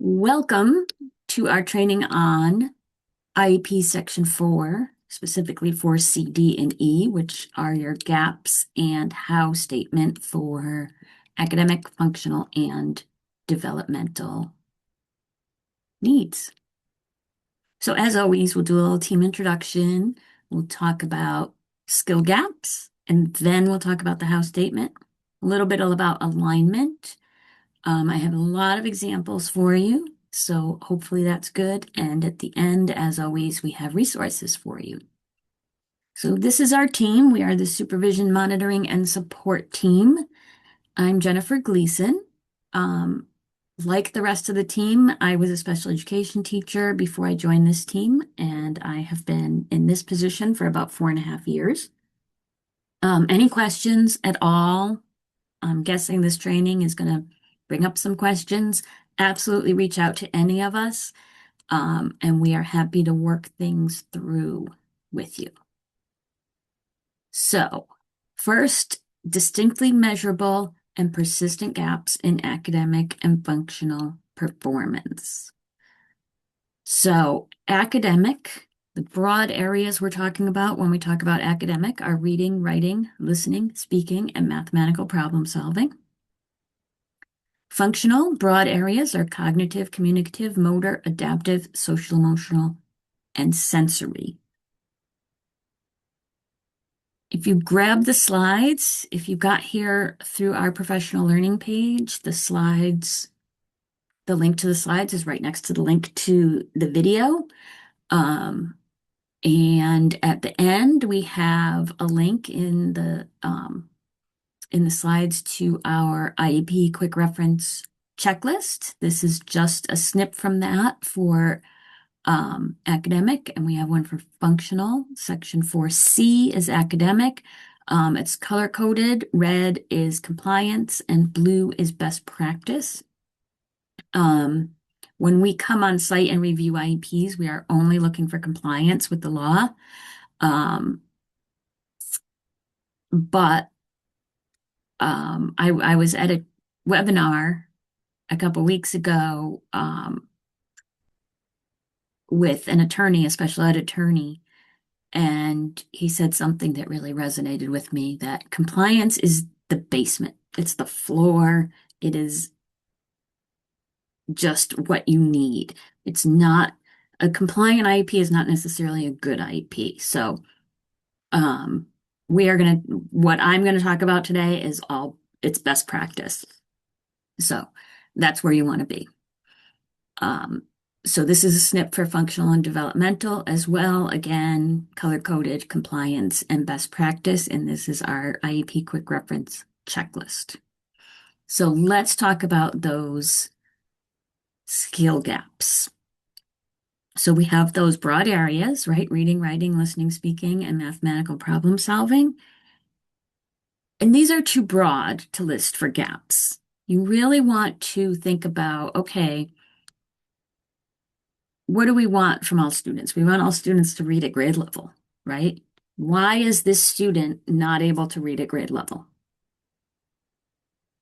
Welcome to our training on IEP Section 4, specifically for C, D, and E, which are your gaps and how statement for academic, functional, and developmental needs. So as always, we'll do a little team introduction. We'll talk about skill gaps, and then we'll talk about the how statement, a little bit about alignment. I have a lot of examples for you, so hopefully that's good. And at the end, as always, we have resources for you. So this is our team. We are the Supervision, Monitoring, and Support team. I'm Jennifer Gleason. Um, like the rest of the team, I was a special education teacher before I joined this team, and I have been in this position for about 4.5 years. Any questions at all? I'm guessing this training is going to bring up some questions. Absolutely reach out to any of us, and we are happy to work things through with you. So, first, distinctly measurable and persistent gaps in academic and functional performance. So, academic, the broad areas we're talking about when we talk about academic are reading, writing, listening, speaking, and mathematical problem solving. Functional, broad areas are cognitive, communicative, motor, adaptive, social, emotional, and sensory. If you grab the slides, if you got here through our professional learning page, the slides, the link to the slides is right next to the link to the video. And at the end, we have a link in the slides to our IEP quick reference checklist. This is just a snip from that for academic, and we have one for functional. Section 4C is academic. It's color coded. Red is compliance, and blue is best practice. When we come on site and review IEPs, we are only looking for compliance with the law. But I was at a webinar a couple weeks ago with an attorney, a special ed attorney, and he said something that really resonated with me, that compliance is the basement. It's the floor. It is just what you need. It's not a compliant IEP is not necessarily a good IEP. So what I'm gonna talk about today is it's best practice. So that's where you want to be. So this is a snip for functional and developmental as well. Again, color-coded, compliance, and best practice. And this is our IEP quick reference checklist. So let's talk about those skill gaps. So we have those broad areas, right? Reading, writing, listening, speaking, and mathematical problem solving. And these are too broad to list for gaps. You really want to think about, okay, what do we want from all students? We want all students to read at grade level, right? Why is this student not able to read at grade level?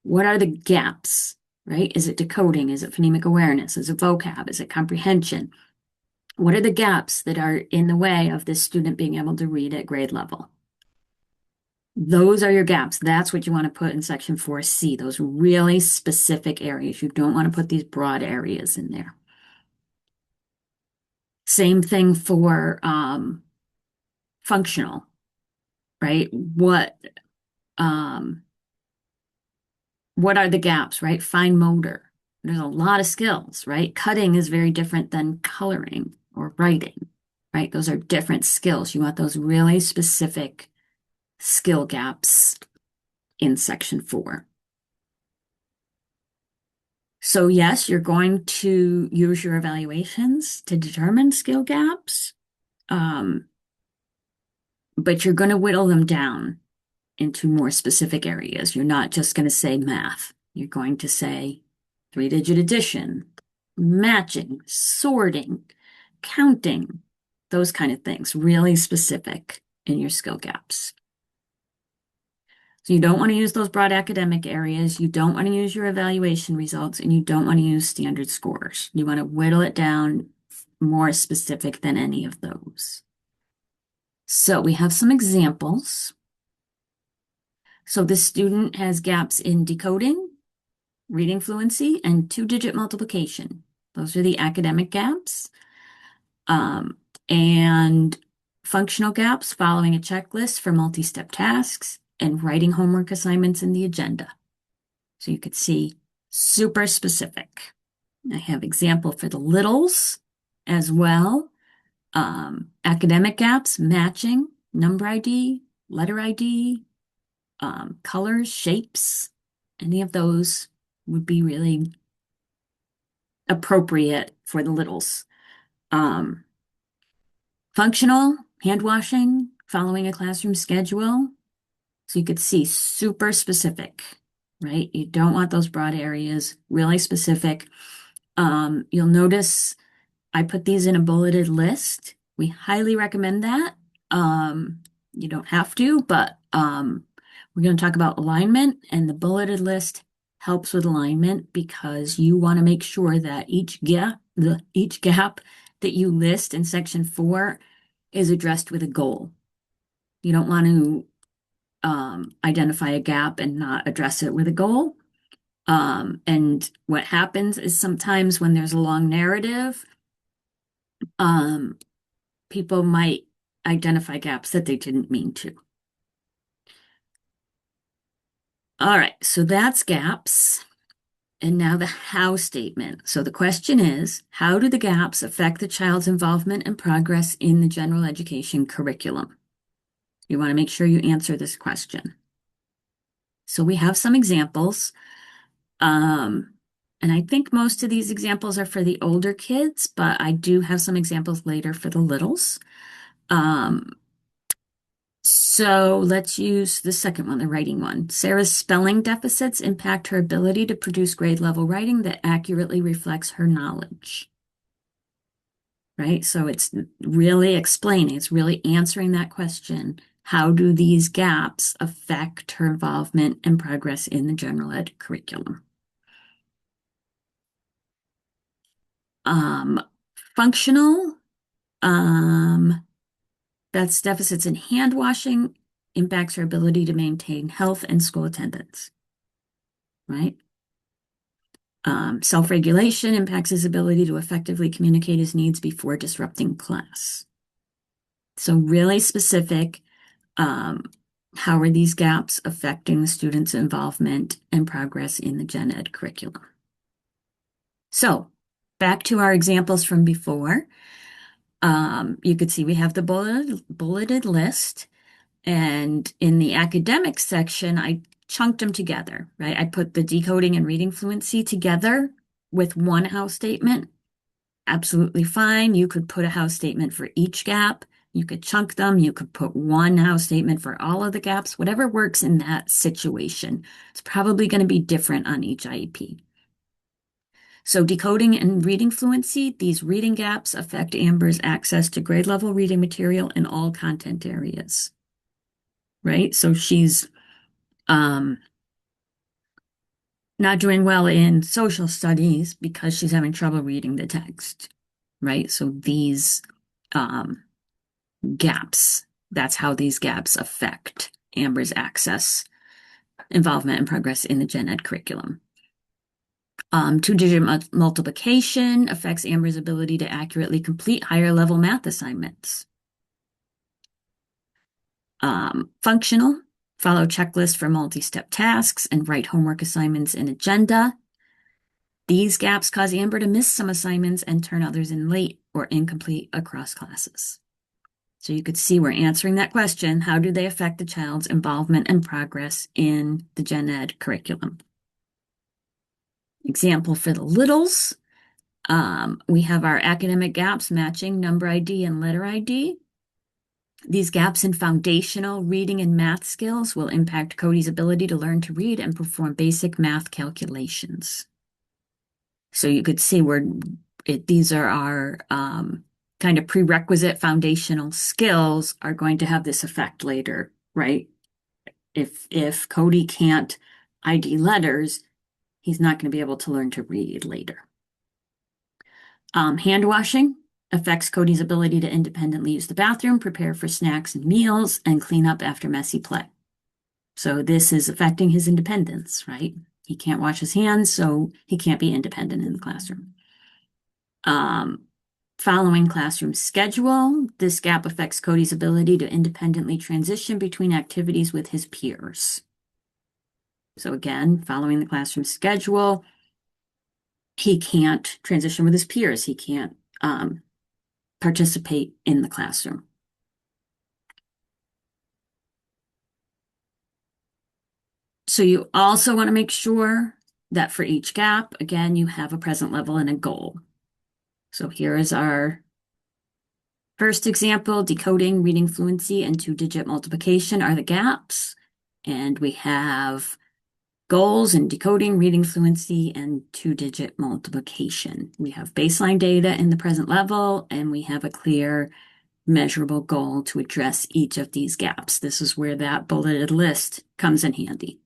What are the gaps, right? Is it decoding? Is it phonemic awareness? Is it vocab? Is it comprehension? What are the gaps that are in the way of this student being able to read at grade level? Those are your gaps. That's what you want to put in section 4C, those really specific areas. You don't want to put these broad areas in there. Same thing for functional, right? What are the gaps, right? Fine motor. There's a lot of skills, right? Cutting is very different than coloring or writing, right? Those are different skills. You want those really specific skill gaps in section 4. So yes, you're going to use your evaluations to determine skill gaps, but you're going to whittle them down into more specific areas. You're not just going to say math. You're going to say three-digit addition, matching, sorting, counting, those kind of things, really specific in your skill gaps. So you don't want to use those broad academic areas. You don't want to use your evaluation results, and you don't want to use standard scores. You want to whittle it down more specific than any of those. So we have some examples. So this student has gaps in decoding, reading fluency, and two-digit multiplication. Those are the academic gaps. Um, and functional gaps following a checklist for multi-step tasks and writing homework assignments in the agenda. So you could see super specific. I have example for the littles as well. Academic gaps, matching, number ID, letter ID, colors, shapes, any of those would be really appropriate for the littles. Um, Functional, hand washing, following a classroom schedule. So you could see super specific, right? You don't want those broad areas, really specific. You'll notice I put these in a bulleted list. We highly recommend that. You don't have to, but we're going to talk about alignment, and the bulleted list helps with alignment because you want to make sure that each gap that you list in section 4 is addressed with a goal. You don't want to identify a gap and not address it with a goal. And what happens is sometimes when there's a long narrative, people might identify gaps that they didn't mean to. All right, so that's gaps. And now the how statement. So the question is, how do the gaps affect the child's involvement and progress in the general education curriculum? You want to make sure you answer this question. So we have some examples. And I think most of these examples are for the older kids, but I do have some examples later for the littles. So let's use the second one, the writing one. Sarah's spelling deficits impact her ability to produce grade level writing that accurately reflects her knowledge. Right? So it's really explaining, it's really answering that question. How do these gaps affect her involvement and progress in the general ed curriculum? Functional, that's deficits in hand washing impacts her ability to maintain health and school attendance, right? Self-regulation impacts his ability to effectively communicate his needs before disrupting class. So really specific, how are these gaps affecting the student's involvement and progress in the gen ed curriculum? So back to our examples from before. You could see we have the bulleted list, and in the academic section, I chunked them together, right? I put the decoding and reading fluency together with one house statement. Absolutely fine. You could put a house statement for each gap. You could chunk them. You could put one house statement for all of the gaps, whatever works in that situation. It's probably going to be different on each IEP. So decoding and reading fluency, these reading gaps affect Amber's access to grade level reading material in all content areas, right? So she's not doing well in social studies because she's having trouble reading the text, right? So these gaps, that's how these gaps affect Amber's access, involvement, and progress in the gen ed curriculum. Two-digit multiplication affects Amber's ability to accurately complete higher level math assignments. Functional, follow checklists for multi-step tasks and write homework assignments in agenda. These gaps cause Amber to miss some assignments and turn others in late or incomplete across classes. So you could see we're answering that question. How do they affect the child's involvement and progress in the gen ed curriculum? Example for the littles. We have our academic gaps matching number ID and letter ID. These gaps in foundational reading and math skills will impact Cody's ability to learn to read and perform basic math calculations. So you could see these are our kind of prerequisite foundational skills are going to have this effect later, right? If Cody can't ID letters, he's not going to be able to learn to read later. Hand washing affects Cody's ability to independently use the bathroom, prepare for snacks and meals, and clean up after messy play. So this is affecting his independence, right? He can't wash his hands, so he can't be independent in the classroom. Following classroom schedule, this gap affects Cody's ability to independently transition between activities with his peers. So again, following the classroom schedule, he can't transition with his peers. He can't participate in the classroom. So you also want to make sure that for each gap, again, you have a present level and a goal. So here is our first example: decoding, reading fluency, and two-digit multiplication are the gaps. And we have goals in decoding, reading fluency, and two-digit multiplication. We have baseline data in the present level, and we have a clear, measurable goal to address each of these gaps. This is where that bulleted list comes in handy,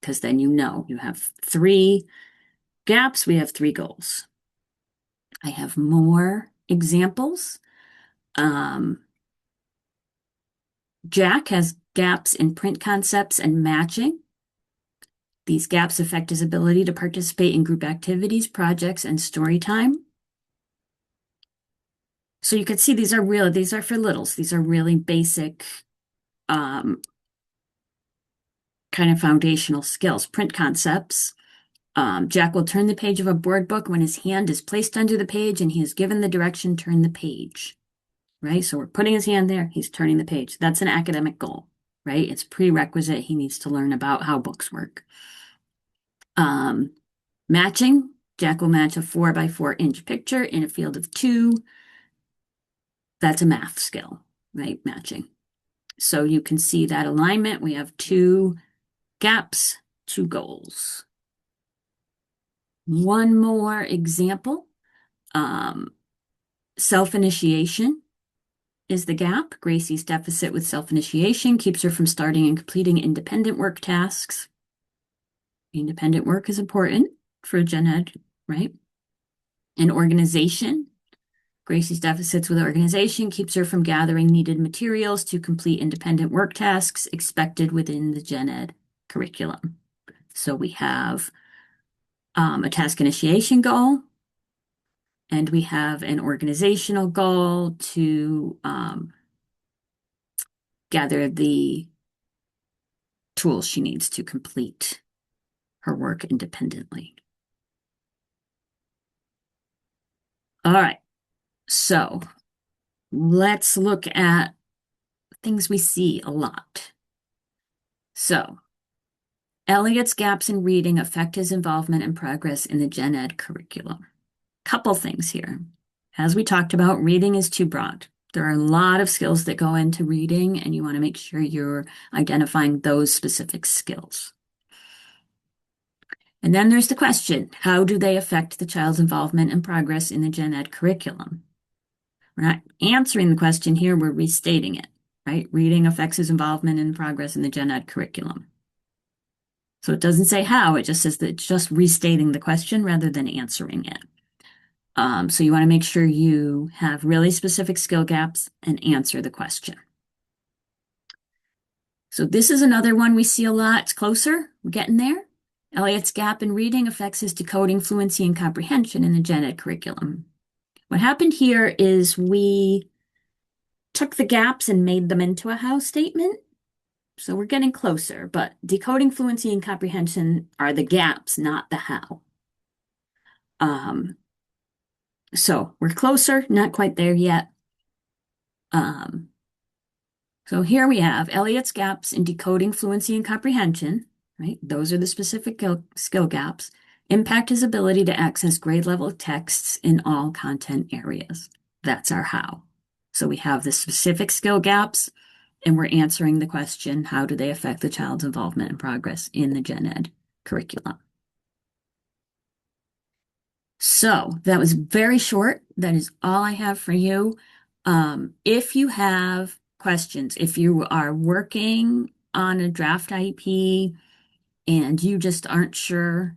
because then you know you have 3 gaps, we have 3 goals. I have more examples. Jack has gaps in print concepts and matching. These gaps affect his ability to participate in group activities, projects, and story time. So you can see these are for littles. These are really basic kind of foundational skills. Print concepts. Jack will turn the page of a board book when his hand is placed under the page and he is given the direction, turn the page, right? So we're putting his hand there, he's turning the page. That's an academic goal, right? It's prerequisite. He needs to learn about how books work. Matching. Jack will match a 4x4-inch picture in a field of 2. That's a math skill, right? Matching. So you can see that alignment. We have 2 gaps, 2 goals. One more example. Self-initiation is the gap. Gracie's deficit with self-initiation keeps her from starting and completing independent work tasks. Independent work is important for gen ed, right? And organization. Gracie's deficits with organization keeps her from gathering needed materials to complete independent work tasks expected within the gen ed curriculum. So we have a task initiation goal, and we have an organizational goal to gather the tools she needs to complete her work independently. All right, so let's look at things we see a lot. So Elliot's gaps in reading affect his involvement and progress in the gen ed curriculum. Couple things here. As we talked about, reading is too broad. There are a lot of skills that go into reading, and you want to make sure you're identifying those specific skills. And then there's the question, how do they affect the child's involvement and progress in the gen ed curriculum? We're not answering the question here, we're restating it, right? Reading affects his involvement and progress in the gen ed curriculum. So it doesn't say how, it just says that it's just restating the question rather than answering it. So you want to make sure you have really specific skill gaps and answer the question. So this is another one we see a lot. It's closer. We're getting there. Elliot's gap in reading affects his decoding, fluency, and comprehension in the gen ed curriculum. What happened here is we took the gaps and made them into a how statement. So we're getting closer, but decoding, fluency, and comprehension are the gaps, not the how. So we're closer, not quite there yet. So here we have Elliot's gaps in decoding, fluency, and comprehension, right? Those are the specific skill gaps, impact his ability to access grade level texts in all content areas. That's our how. So we have the specific skill gaps, and we're answering the question, how do they affect the child's involvement and progress in the gen ed curriculum? So that was very short. That is all I have for you. If you have questions, if you are working on a draft IEP and you just aren't sure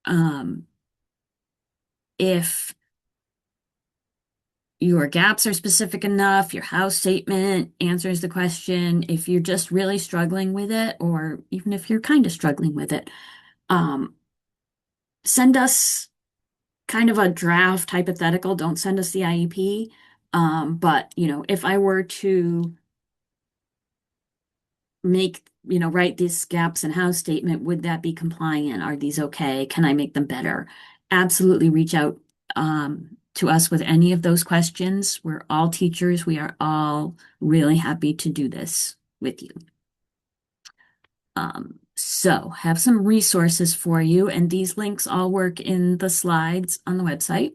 um, if your gaps are specific enough, your house statement answers the question, if you're just really struggling with it, or even if you're kind of struggling with it, um, send us kind of a draft hypothetical. Don't send us the IEP. But, if I were to write these gaps in house statement, would that be compliant? Are these okay? Can I make them better? Absolutely reach out to us with any of those questions. We're all teachers. We are all really happy to do this with you. So have some resources for you, and these links all work in the slides on the website.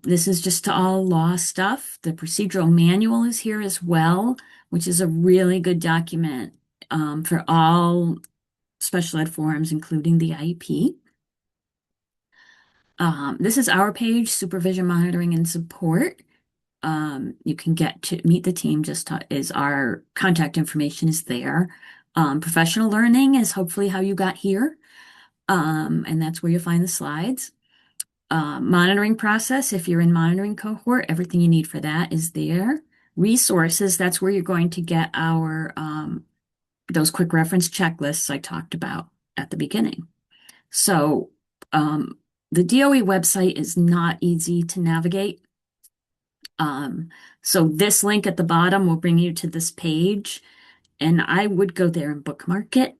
This is just to all law stuff. The procedural manual is here as well, which is a really good document for all special ed forums, including the IEP. This is our page, Supervision, Monitoring, and Support. You can get to meet the team, is our contact information is there. Professional learning is hopefully how you got here, and that's where you'll find the slides. Monitoring process, if you're in monitoring cohort, everything you need for that is there. Resources, that's where you're going to get our those quick reference checklists I talked about at the beginning. So the DOE website is not easy to navigate. So this link at the bottom will bring you to this page, and I would go there and bookmark it.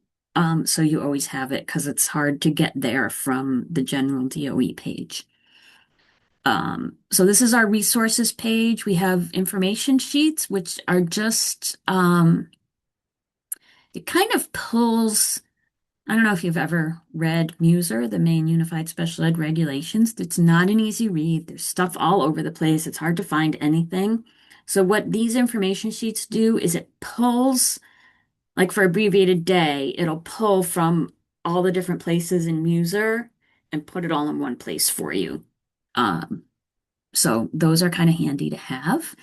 So you always have it because it's hard to get there from the general DOE page. So this is our resources page. We have information sheets, which are just, it kind of pulls, I don't know if you've ever read MUSER, the Maine Unified Special Ed Regulations. It's not an easy read. There's stuff all over the place. It's hard to find anything. So what these information sheets do is it pulls, like for abbreviated day, it'll pull from all the different places in MUSER and put it all in one place for you. So those are kind of handy to have.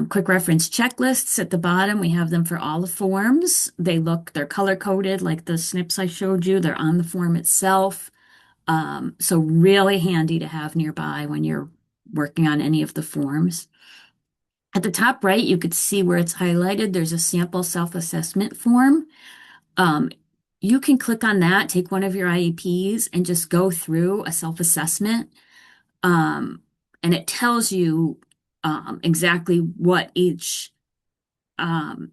Quick reference checklists at the bottom. We have them for all the forms. They're color coded like the snips I showed you. They're on the form itself. So really handy to have nearby when you're working on any of the forms. At the top right, you could see where it's highlighted. There's a sample self-assessment form. Um, you can click on that, take one of your IEPs, and just go through a self-assessment. And it tells you exactly what each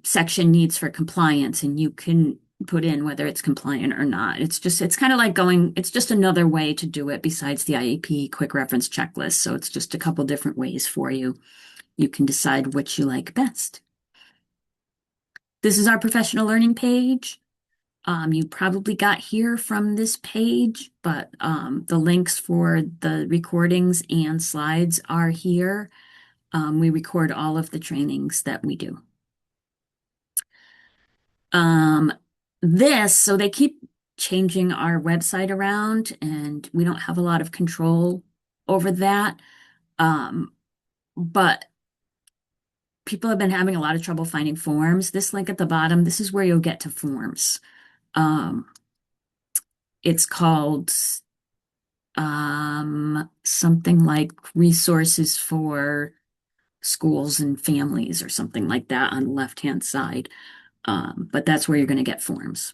section needs for compliance, and you can put in whether it's compliant or not. It's kind of like it's just another way to do it besides the IEP quick reference checklist. So it's just a couple different ways for you. You can decide which you like best. This is our professional learning page. You probably got here from this page, but the links for the recordings and slides are here. We record all of the trainings that we do. So they keep changing our website around, and we don't have a lot of control over that. But people have been having a lot of trouble finding forms. This link at the bottom, this is where you'll get to forms. It's called something like resources for schools and families or something like that on the left-hand side. But that's where you're going to get forms.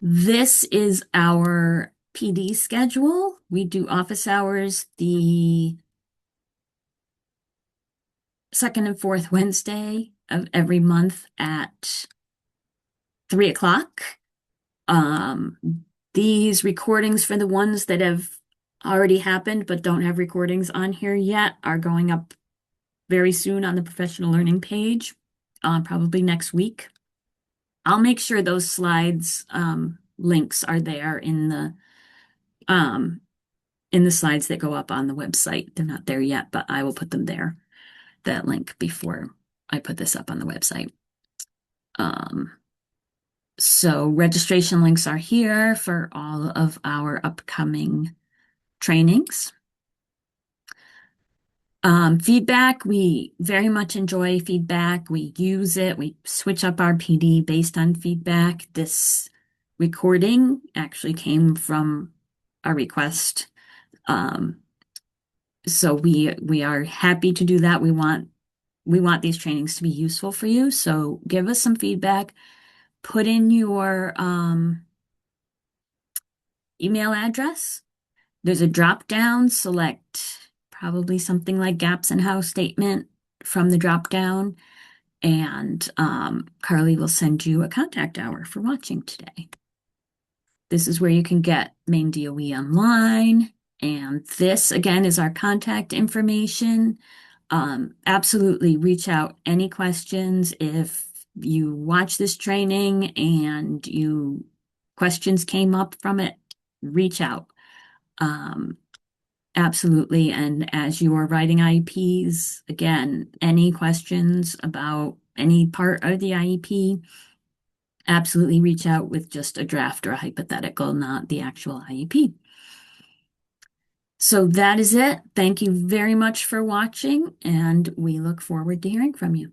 This is our PD schedule. We do office hours the second and fourth Wednesday of every month at 3 o'clock. These recordings for the ones that have already happened but don't have recordings on here yet are going up very soon on the professional learning page, probably next week. I'll make sure those slides links are there in the slides that go up on the website. They're not there yet, but I will put them there, that link, before I put this up on the website. So registration links are here for all of our upcoming trainings. Feedback, we very much enjoy feedback. We use it. We switch up our PD based on feedback. This recording actually came from a request. Um, so we are happy to do that. We want these trainings to be useful for you. So give us some feedback. Put in your email address. There's a drop down. Select probably something like gaps and how statement from the drop down. And Carly will send you a contact hour for watching today. This is where you can get Maine DOE online. And this, again, is our contact information. Absolutely reach out any questions. If you watch this training and questions came up from it, reach out. Um, Absolutely. And as you are writing IEPs, again, any questions about any part of the IEP, absolutely reach out with just a draft or a hypothetical, not the actual IEP. So that is it. Thank you very much for watching, and we look forward to hearing from you.